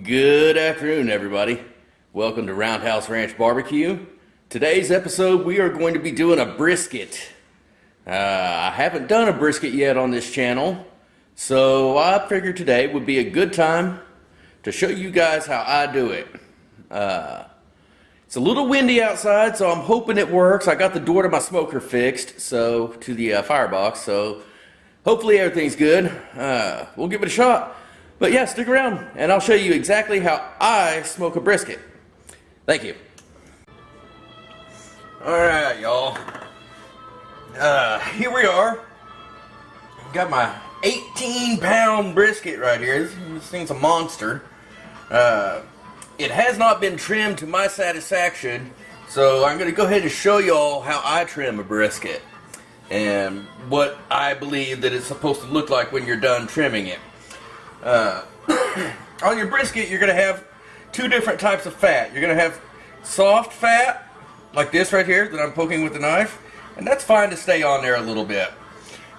Good afternoon, everybody. Welcome to Roundhouse Ranch Barbecue. Today's episode, we are going to be doing a brisket. I haven't done a brisket yet on this channel, so I figured today would be a good time to show you guys how I do it. It's a little windy outside, so I'm hoping it works. I got the door to my smoker fixed, so to the firebox, so hopefully everything's good. We'll give it a shot. But yeah, stick around and I'll show you exactly how I smoke a brisket. Thank you. Alright, y'all. Here we are. Got my 18-pound brisket right here. This thing's a monster. It has not been trimmed to my satisfaction, so I'm going to go ahead and show y'all how I trim a brisket and what I believe that it's supposed to look like when you're done trimming it. On your brisket, you're going to have two different types of fat. You're going to have soft fat, like this right here that I'm poking with the knife, and that's fine to stay on there a little bit.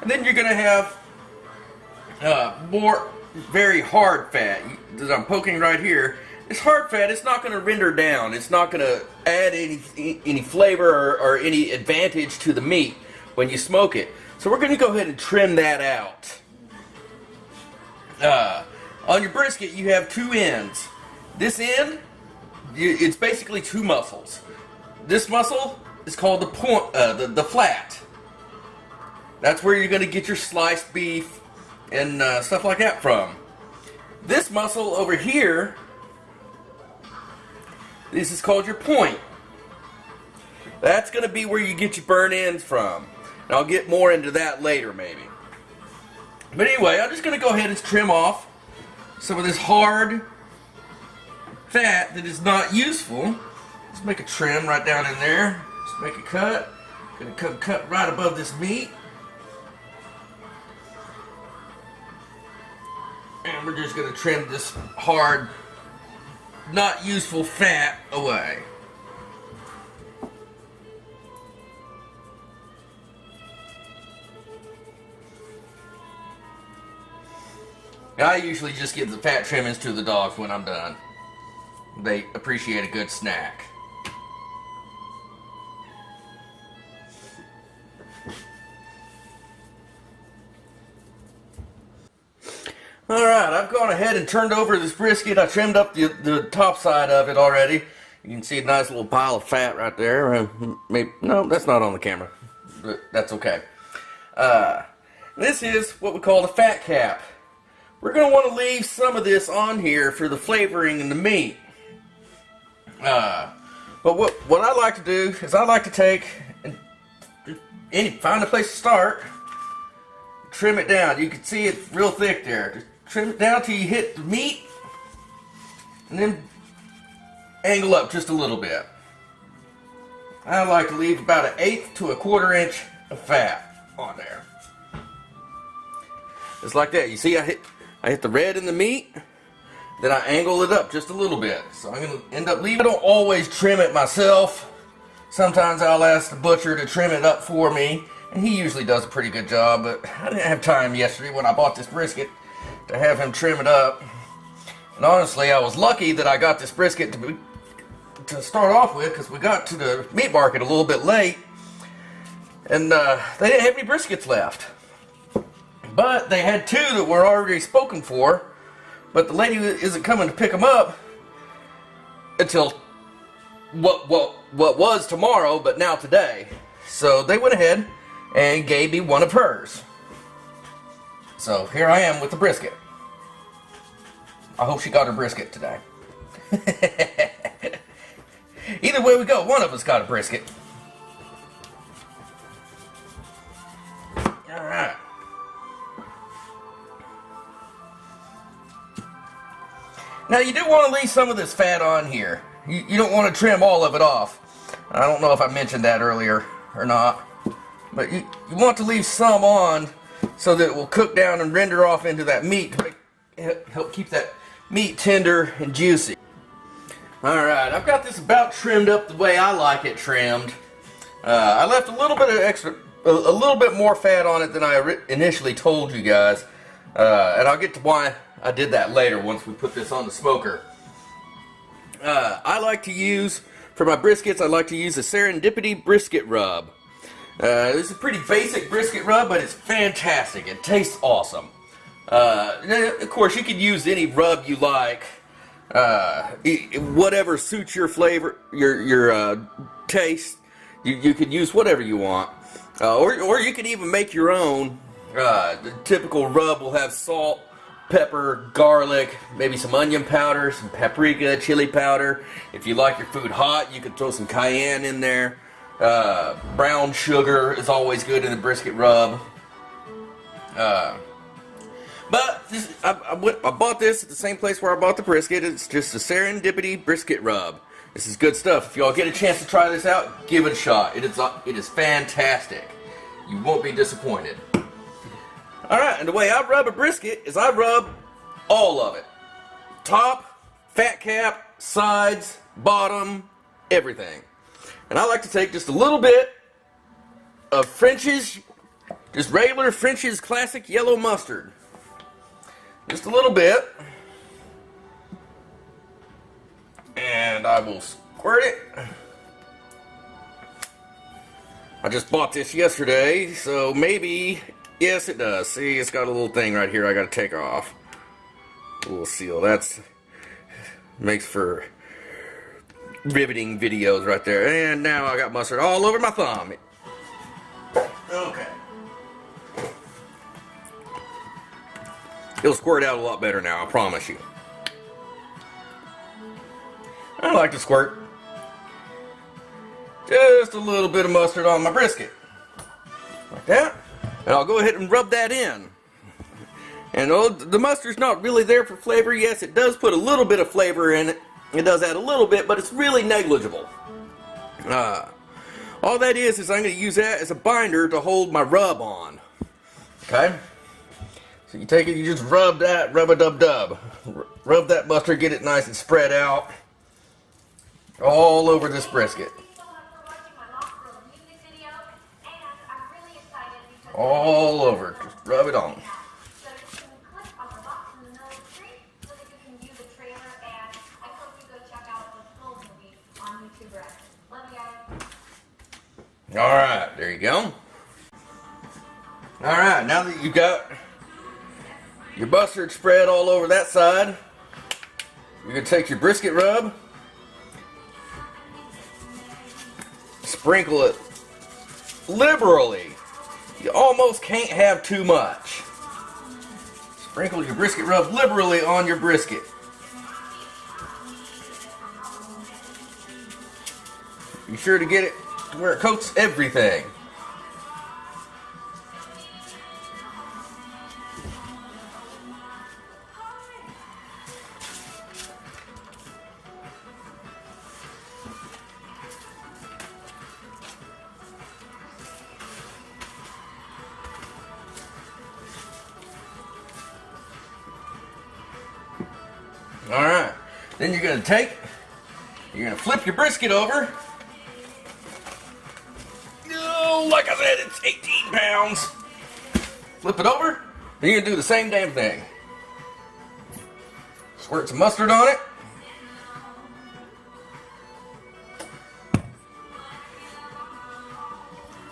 And then you're going to have more very hard fat that I'm poking right here. It's hard fat. It's not going to render down. It's not going to add any flavor or any advantage to the meat when you smoke it. So we're going to go ahead and trim that out. On your brisket, you have two ends. This end, it's basically two muscles. This muscle is called the flat. That's where you're going to get your sliced beef and stuff like that from. This muscle over here, this is called your point. That's going to be where you get your burn ends from. And I'll get more into that later, maybe. But anyway, I'm just going to go ahead and trim off some of this hard fat that is not useful. Just make a trim right down in there. Just make a cut. Going to cut right above this meat. And we're just going to trim this hard, not useful fat away. I usually just give the fat trimmings to the dogs when I'm done. They appreciate a good snack. Alright, I've gone ahead and turned over this brisket. I trimmed up the top side of it already. You can see a nice little pile of fat right there. Maybe, no, that's not on the camera, but that's okay. This is what we call the fat cap. We're going to want to leave some of this on here for the flavoring in the meat. But what I like to do is I like to take and find a place to start, trim it down. You can see it's real thick there. Just trim it down till you hit the meat, and then angle up just a little bit. I like to leave about 1/8 to 1/4 inch of fat on there. Just like that. You see, I hit the red in the meat, then I angle it up just a little bit. So I'm going to end up leaving. I don't always trim it myself. Sometimes I'll ask the butcher to trim it up for me, and he usually does a pretty good job, but I didn't have time yesterday when I bought this brisket to have him trim it up. And honestly, I was lucky that I got this brisket to start off with, because we got to the meat market a little bit late, and they didn't have any briskets left. But they had two that were already spoken for, but the lady isn't coming to pick them up until what was tomorrow, but now today. So they went ahead and gave me one of hers. So here I am with the brisket. I hope she got her brisket today. Either way we go, one of us got a brisket. Alright. Now you do want to leave some of this fat on here. You don't want to trim all of it off. I don't know if I mentioned that earlier or not. But you want to leave some on so that it will cook down and render off into that meat to help keep that meat tender and juicy. Alright, I've got this about trimmed up the way I like it trimmed. I left a little bit of extra a little bit more fat on it than I initially told you guys. And I'll get to why I did that later once we put this on the smoker. I like to use, for my briskets, I like to use the Serendipity Brisket Rub. This is a pretty basic brisket rub, but it's fantastic. It tastes awesome. Of course, you could use any rub you like. Whatever suits your flavor, your taste. You could use whatever you want. Or you could even make your own. The typical rub will have salt, pepper, garlic, maybe some onion powder, some paprika, chili powder. If you like your food hot, you could throw some cayenne in there. Brown sugar is always good in the brisket rub. But I bought this at the same place where I bought the brisket. It's just a Serendipity Brisket Rub. This is good stuff. If y'all get a chance to try this out, give it a shot. It is fantastic. You won't be disappointed. Alright, and the way I rub a brisket is I rub all of it. Top, fat cap, sides, bottom, everything. And I like to take just a little bit of French's, just regular French's classic yellow mustard. Just a little bit. And I will squirt it. I just bought this yesterday, so maybe, yes it does. See, it's got a little thing right here I gotta take off. A little seal. That's, makes for riveting videos right there. And now I got mustard all over my thumb. Okay. It'll squirt out a lot better now, I promise you. I like to squirt just a little bit of mustard on my brisket. Like that. And I'll go ahead and rub that in. And the mustard's not really there for flavor. Yes, it does put a little bit of flavor in it. It does add a little bit, but it's really negligible. All that is I'm going to use that as a binder to hold my rub on. Okay? So you take it, you just rub that, rub-a-dub-dub. Rub that mustard, get it nice and spread out all over this brisket. All over, just rub it on. Alright, there you go. Alright, now that you've got your mustard spread all over that side, you're going to take your brisket rub, sprinkle it liberally. You almost can't have too much. Sprinkle your brisket rub liberally on your brisket. Be sure to get it to where it coats everything. Alright, then you're going to flip your brisket over. Oh, like I said, it's 18 pounds. Flip it over, then you're going to do the same damn thing. Squirt some mustard on it.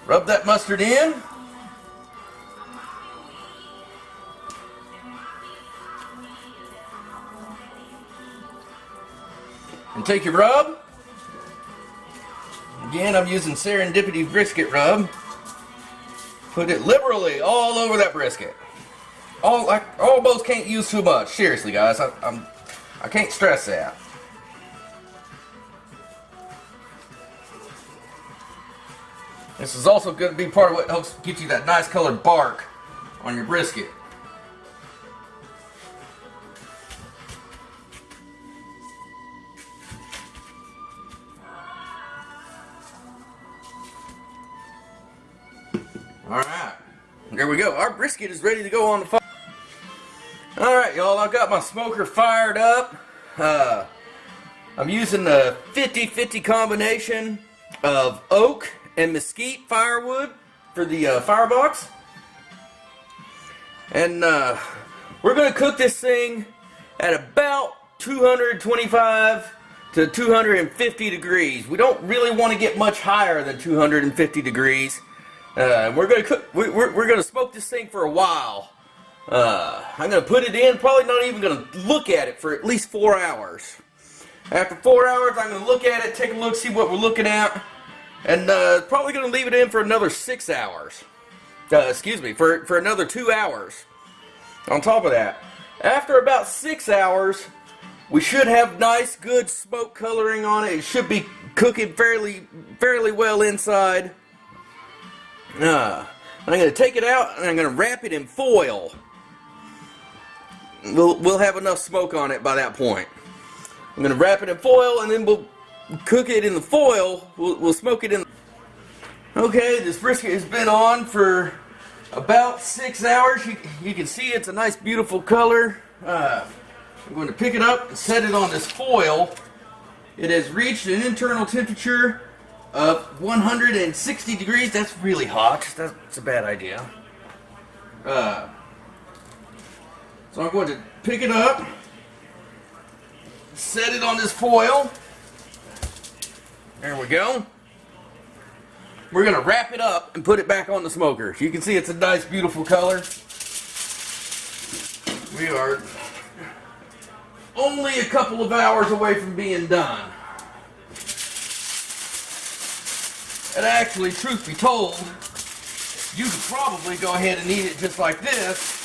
Rub that mustard in. And take your rub. Again, I'm using Serendipity Brisket Rub. Put it liberally all over that brisket. I almost can't use too much. Seriously, guys, I can't stress that. This is also going to be part of what helps get you that nice colored bark on your brisket. Alright, there we go. Our brisket is ready to go on the fire. Alright, y'all, I've got my smoker fired up. I'm using the 50-50 combination of oak and mesquite firewood. for the firebox. And we're going to cook this thing at about 225 to 250 degrees. We don't really want to get much higher than 250 degrees. We're going to cook. We're going to smoke this thing for a while. I'm going to put it in. Probably not even going to look at it for at least 4 hours. After 4 hours, I'm going to look at it, take a look, see what we're looking at, and probably going to leave it in for another 6 hours. Excuse me, for another 2 hours. On top of that, after about 6 hours, we should have nice, good smoke coloring on it. It should be cooking fairly well inside. I'm going to take it out and I'm going to wrap it in foil. We'll have enough smoke on it by that point. I'm going to wrap it in foil and then we'll cook it in the foil. We'll smoke it in. Okay, this brisket has been on for about 6 hours. You can see it's a nice, beautiful color. I'm going to pick it up and set it on this foil. It has reached an internal temperature of 160 degrees. That's really hot. That's a bad idea. So I'm going to pick it up, set it on this foil. There we go. We're going to wrap it up and put it back on the smoker. You can see it's a nice, beautiful color. We are only a couple of hours away from being done. And actually, truth be told, you could probably go ahead and eat it just like this,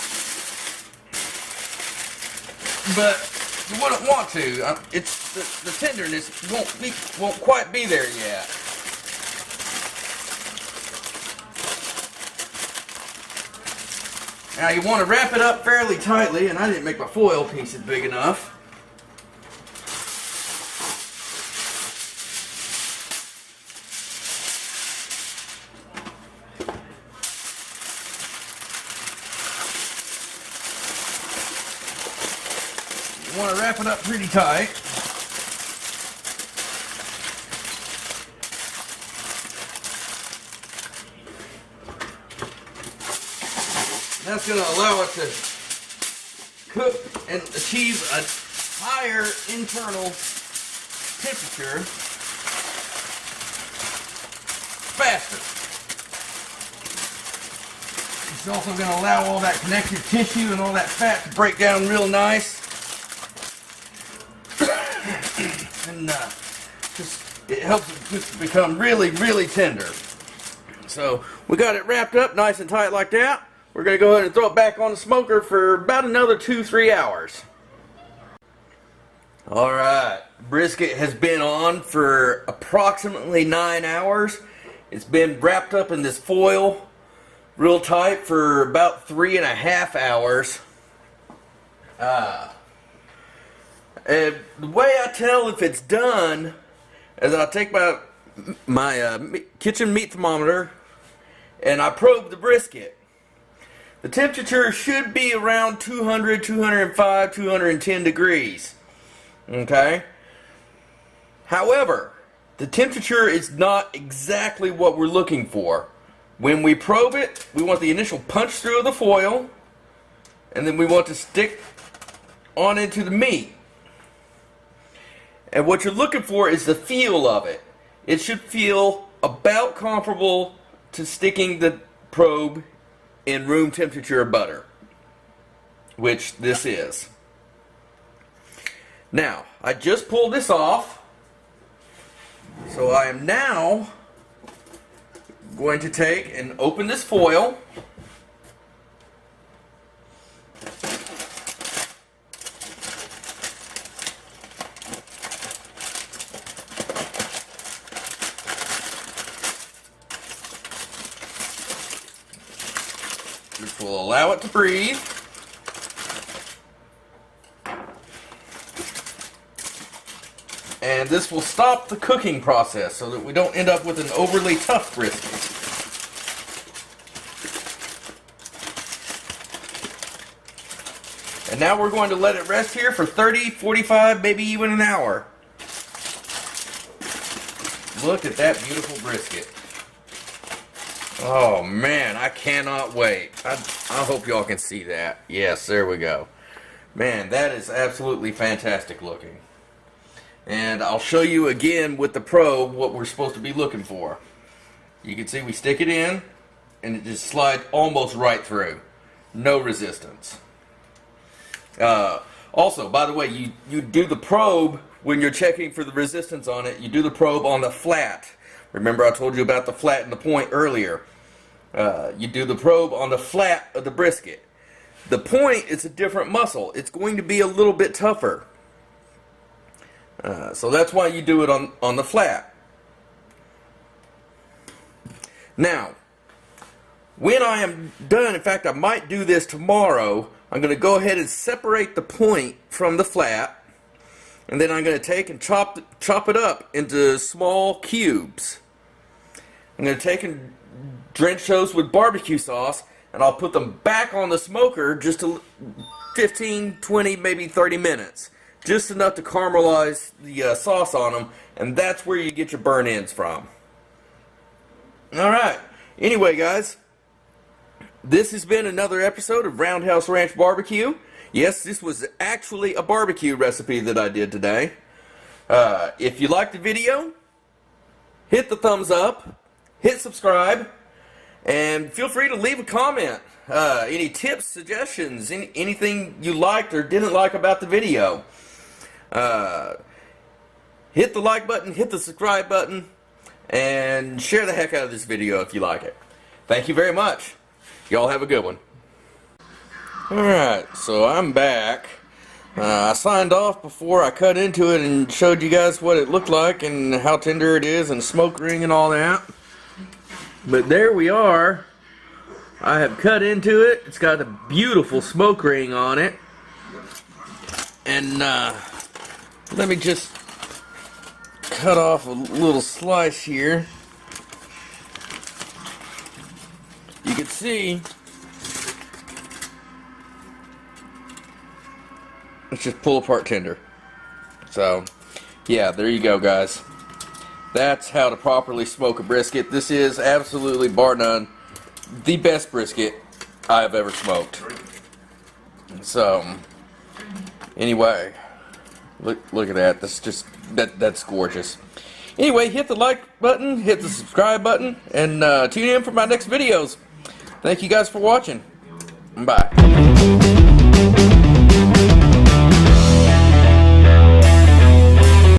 but you wouldn't want to. It's the tenderness won't quite be there yet. Now you want to wrap it up fairly tightly, and I didn't make my foil pieces big enough. You want to wrap it up pretty tight. That's going to allow it to cook and achieve a higher internal temperature faster. It's also going to allow all that connective tissue and all that fat to break down real nice. And it helps it just become really, really tender. So we got it wrapped up nice and tight like that. We're going to go ahead and throw it back on the smoker for about another 2-3 hours. Alright, brisket has been on for approximately 9 hours. It's been wrapped up in this foil real tight for about 3.5 hours. And the way I tell if it's done is I take my kitchen meat thermometer and I probe the brisket. The temperature should be around 200, 205, 210 degrees. Okay? However, the temperature is not exactly what we're looking for. When we probe it, we want the initial punch through of the foil, and then we want to stick on into the meat. And what you're looking for is the feel of it. It should feel about comparable to sticking the probe in room temperature butter, which this is. Now, I just pulled this off, so I am now going to take and open this foil. Which will allow it to breathe. And this will stop the cooking process so that we don't end up with an overly tough brisket. And now we're going to let it rest here for 30, 45, maybe even an hour. Look at that beautiful brisket. Oh man, I cannot wait. I hope y'all can see that. Yes, there we go. Man, that is absolutely fantastic looking. And I'll show you again with the probe what we're supposed to be looking for. You can see we stick it in and it just slides almost right through. No resistance. Also, by the way, you do the probe when you're checking for the resistance on it. You do the probe on the flat. Remember I told you about the flat and the point earlier. You do the probe on the flat of the brisket. The point is a different muscle. It's going to be a little bit tougher. So that's why you do it on the flat. Now, when I am done, in fact I might do this tomorrow, I'm going to go ahead and separate the point from the flat, and then I'm going to take and chop it up into small cubes. I'm going to take and drench those with barbecue sauce, and I'll put them back on the smoker just 15, 20, maybe 30 minutes. Just enough to caramelize the sauce on them, and that's where you get your burn ends from. Alright, anyway guys, this has been another episode of Roundhouse Ranch Barbecue. Yes, this was actually a barbecue recipe that I did today. If you liked the video, hit the thumbs up, hit subscribe, and feel free to leave a comment. Any tips, suggestions, anything you liked or didn't like about the video. Hit the like button, hit the subscribe button, and share the heck out of this video if you like it. Thank you very much. Y'all have a good one. Alright, so I'm back. I signed off before I cut into it and showed you guys what it looked like and how tender it is and smoke ring and all that. But there we are. I have cut into it. It's got a beautiful smoke ring on it. And let me just cut off a little slice here. You can see it's just pull apart tender. So yeah, there you go guys. That's how to properly smoke a brisket. This is absolutely, bar none, the best brisket I've ever smoked. So anyway, look at that. That's gorgeous. Anyway, hit the like button, hit the subscribe button, and tune in for my next videos. Thank you guys for watching. Bye.